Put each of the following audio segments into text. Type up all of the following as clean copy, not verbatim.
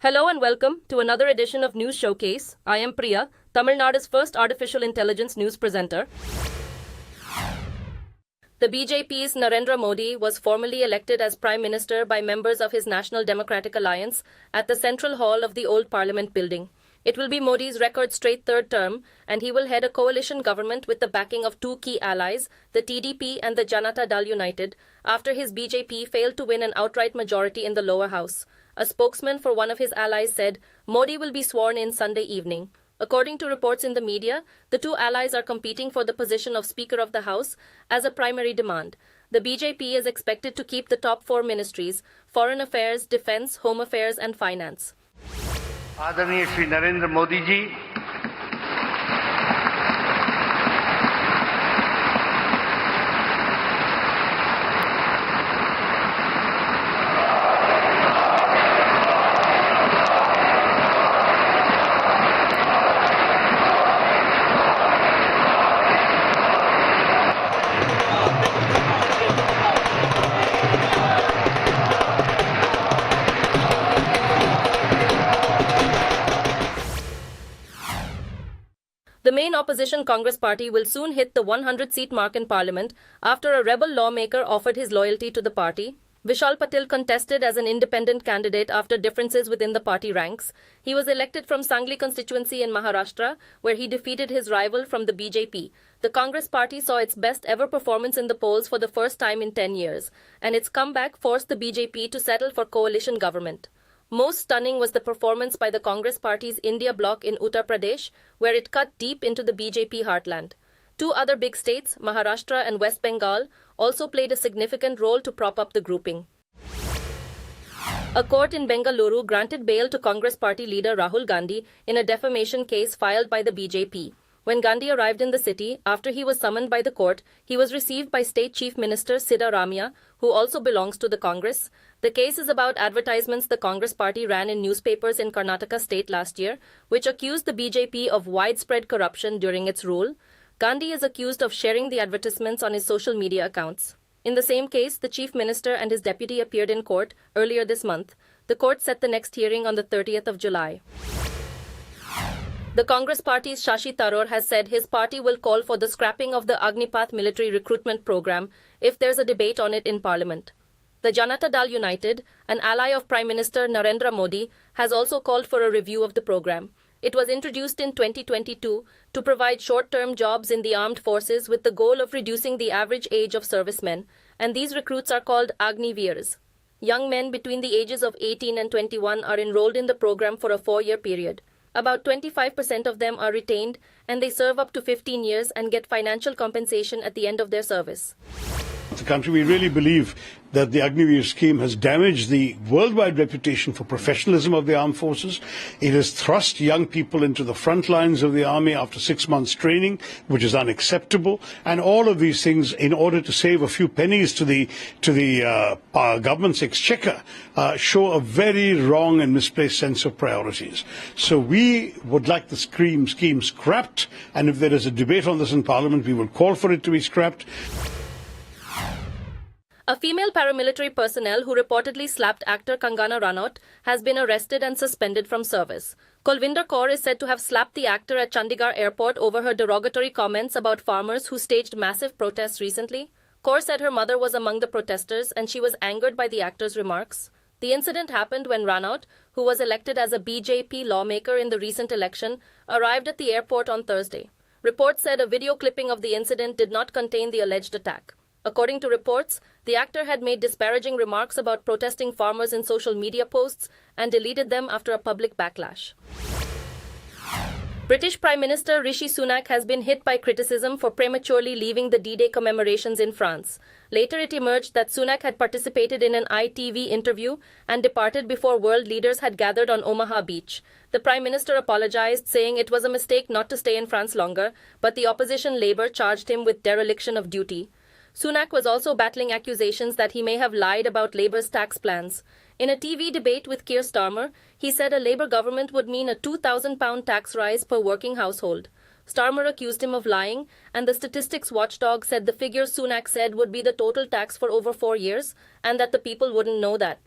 Hello and welcome to another edition of News Showcase. I am Priya, Tamil Nadu's first artificial intelligence news presenter. The BJP's Narendra Modi was formally elected as Prime Minister by members of his National Democratic Alliance at the Central Hall of the old Parliament building. It will be Modi's record straight third term, and he will head a coalition government with the backing of two key allies, the TDP and the Janata Dal United, after his BJP failed to win an outright majority in the lower house. A spokesman for one of his allies said Modi will be sworn in Sunday evening. According to reports in the media, the two allies are competing for the position of Speaker of the House as a primary demand. The BJP is expected to keep the top four ministries: Foreign Affairs, Defence, Home Affairs and Finance. आदरणीय Shri Narendra Modi ji, The main opposition Congress party will soon hit the 100-seat mark in parliament after a rebel lawmaker offered his loyalty to the party. Vishal Patil contested as an independent candidate after differences within the party ranks. He was elected from Sangli constituency in Maharashtra, where he defeated his rival from the BJP. The Congress party saw its best ever performance in the polls for the first time in 10 years, and its comeback forced the BJP to settle for coalition government. Most stunning was the performance by the Congress party's India bloc in Uttar Pradesh, where it cut deep into the BJP heartland. Two other big states, Maharashtra and West Bengal, also played a significant role to prop up the grouping. A court in Bengaluru granted bail to Congress party leader Rahul Gandhi in a defamation case filed by the BJP. When Gandhi arrived in the city, after he was summoned by the court, he was received by State Chief Minister Siddaramaiah, who also belongs to the Congress. The case is about advertisements the Congress party ran in newspapers in Karnataka state last year, which accused the BJP of widespread corruption during its rule. Gandhi is accused of sharing the advertisements on his social media accounts. In the same case, the Chief Minister and his deputy appeared in court earlier this month. The court set the next hearing on the 30th of July. The Congress party's Shashi Tharoor has said his party will call for the scrapping of the Agnipath military recruitment program if there's a debate on it in Parliament. The Janata Dal United, an ally of Prime Minister Narendra Modi, has also called for a review of the program. It was introduced in 2022 to provide short-term jobs in the armed forces with the goal of reducing the average age of servicemen, and these recruits are called Agniveers. Young men between the ages of 18 and 21 are enrolled in the program for a 4-year period. About 25% of them are retained, and they serve up to 15 years and get financial compensation at the end of their service. The country, we really believe that the Agniveer scheme has damaged the worldwide reputation for professionalism of the armed forces. It has thrust young people into the front lines of the army after 6 months training, which is unacceptable. And all of these things, in order to save a few pennies to the government's exchequer, show a very wrong and misplaced sense of priorities. So we would like the scheme scrapped, and if there is a debate on this in Parliament, we will call for it to be scrapped. A female paramilitary personnel who reportedly slapped actor Kangana Ranaut has been arrested and suspended from service. Kulvinder Kaur is said to have slapped the actor at Chandigarh airport over her derogatory comments about farmers who staged massive protests recently. Kaur said her mother was among the protesters and she was angered by the actor's remarks. The incident happened when Ranaut, who was elected as a BJP lawmaker in the recent election, arrived at the airport on Thursday. Reports said a video clipping of the incident did not contain the alleged attack. According to reports, the actor had made disparaging remarks about protesting farmers in social media posts and deleted them after a public backlash. British Prime Minister Rishi Sunak has been hit by criticism for prematurely leaving the D-Day commemorations in France. Later it emerged that Sunak had participated in an ITV interview and departed before world leaders had gathered on Omaha Beach. The Prime Minister apologized, saying it was a mistake not to stay in France longer, but the opposition Labour charged him with dereliction of duty. Sunak was also battling accusations that he may have lied about Labour's tax plans. In a TV debate with Keir Starmer, he said a Labour government would mean a £2,000 tax rise per working household. Starmer accused him of lying, and the statistics watchdog said the figure Sunak said would be the total tax for over 4 years, and that the people wouldn't know that.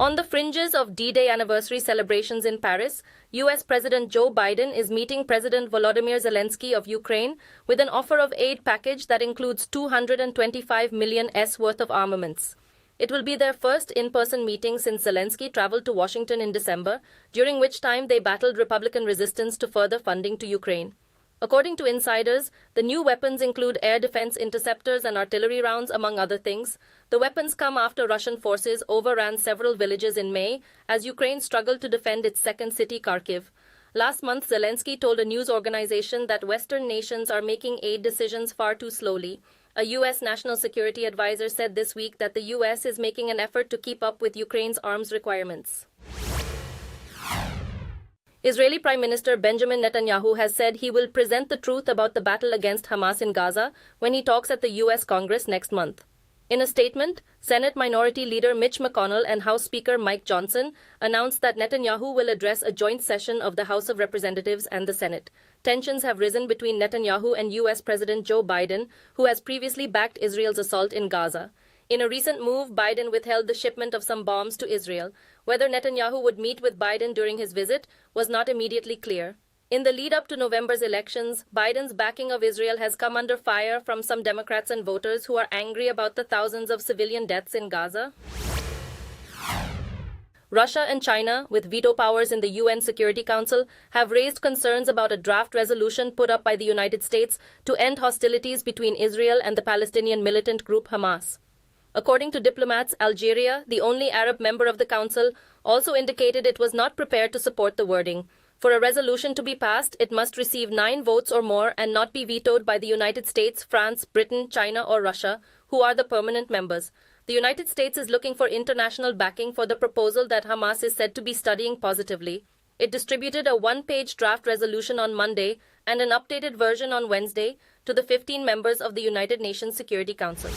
On the fringes of D-Day anniversary celebrations in Paris, US President Joe Biden is meeting President Volodymyr Zelensky of Ukraine with an offer of aid package that includes $225 million worth of armaments. It will be their first in-person meeting since Zelensky traveled to Washington in December, during which time they battled Republican resistance to further funding to Ukraine. According to insiders, the new weapons include air defense interceptors and artillery rounds, among other things. The weapons come after Russian forces overran several villages in May as Ukraine struggled to defend its second city, Kharkiv. Last month, Zelensky told a news organization that Western nations are making aid decisions far too slowly. A U.S. national security advisor said this week that the U.S. is making an effort to keep up with Ukraine's arms requirements. Israeli Prime Minister Benjamin Netanyahu has said he will present the truth about the battle against Hamas in Gaza when he talks at the U.S. Congress next month. In a statement, Senate Minority Leader Mitch McConnell and House Speaker Mike Johnson announced that Netanyahu will address a joint session of the House of Representatives and the Senate. Tensions have risen between Netanyahu and U.S. President Joe Biden, who has previously backed Israel's assault in Gaza. In a recent move, Biden withheld the shipment of some bombs to Israel. Whether Netanyahu would meet with Biden during his visit was not immediately clear. In the lead-up to November's elections, Biden's backing of Israel has come under fire from some Democrats and voters who are angry about the thousands of civilian deaths in Gaza. Russia and China, with veto powers in the UN Security Council, have raised concerns about a draft resolution put up by the United States to end hostilities between Israel and the Palestinian militant group Hamas. According to diplomats, Algeria, the only Arab member of the Council, also indicated it was not prepared to support the wording. For a resolution to be passed, it must receive 9 votes or more and not be vetoed by the United States, France, Britain, China, or Russia, who are the permanent members. The United States is looking for international backing for the proposal that Hamas is said to be studying positively. It distributed a 1-page draft resolution on Monday and an updated version on Wednesday to the 15 members of the United Nations Security Council.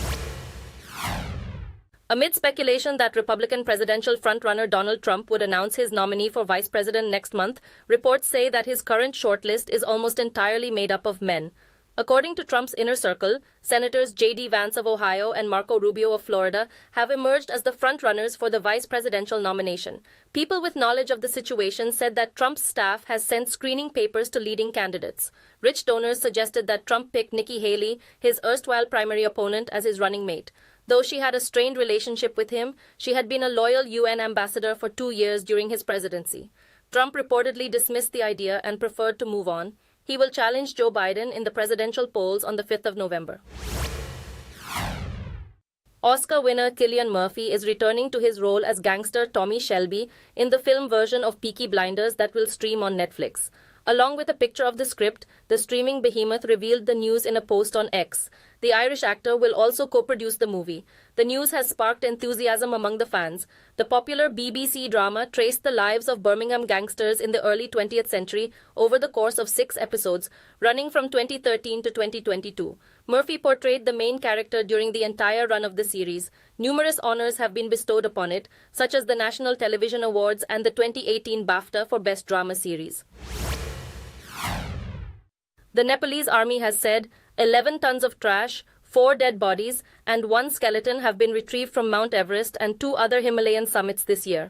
Amid speculation that Republican presidential frontrunner Donald Trump would announce his nominee for vice president next month, reports say that his current shortlist is almost entirely made up of men. According to Trump's inner circle, Senators J.D. Vance of Ohio and Marco Rubio of Florida have emerged as the frontrunners for the vice presidential nomination. People with knowledge of the situation said that Trump's staff has sent screening papers to leading candidates. Rich donors suggested that Trump pick Nikki Haley, his erstwhile primary opponent, as his running mate. Though she had a strained relationship with him, she had been a loyal UN ambassador for 2 years during his presidency. Trump reportedly dismissed the idea and preferred to move on. He will challenge Joe Biden in the presidential polls on the 5th of November. Oscar winner Cillian Murphy is returning to his role as gangster Tommy Shelby in the film version of Peaky Blinders that will stream on Netflix. Along with a picture of the script, the streaming behemoth revealed the news in a post on X. The Irish actor will also co-produce the movie. The news has sparked enthusiasm among the fans. The popular BBC drama traced the lives of Birmingham gangsters in the early 20th century over the course of 6 episodes, running from 2013 to 2022. Murphy portrayed the main character during the entire run of the series. Numerous honors have been bestowed upon it, such as the National Television Awards and the 2018 BAFTA for Best Drama Series. The Nepalese army has said 11 tons of trash, 4 dead bodies, and 1 skeleton have been retrieved from Mount Everest and 2 other Himalayan summits this year.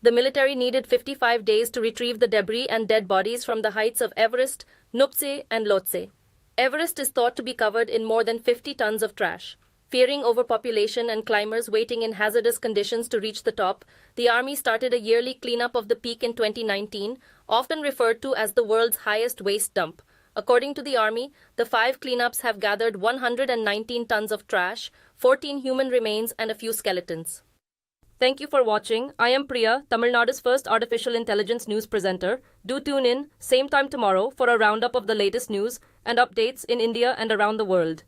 The military needed 55 days to retrieve the debris and dead bodies from the heights of Everest, Nuptse, and Lhotse. Everest is thought to be covered in more than 50 tons of trash. Fearing overpopulation and climbers waiting in hazardous conditions to reach the top, the army started a yearly cleanup of the peak in 2019, often referred to as the world's highest waste dump. According to the army, the 5 cleanups have gathered 119 tons of trash, 14 human remains, and a few skeletons. Thank you for watching. I am Priya, Tamil Nadu's first artificial intelligence news presenter. Do tune in, same time tomorrow, for a roundup of the latest news and updates in India and around the world.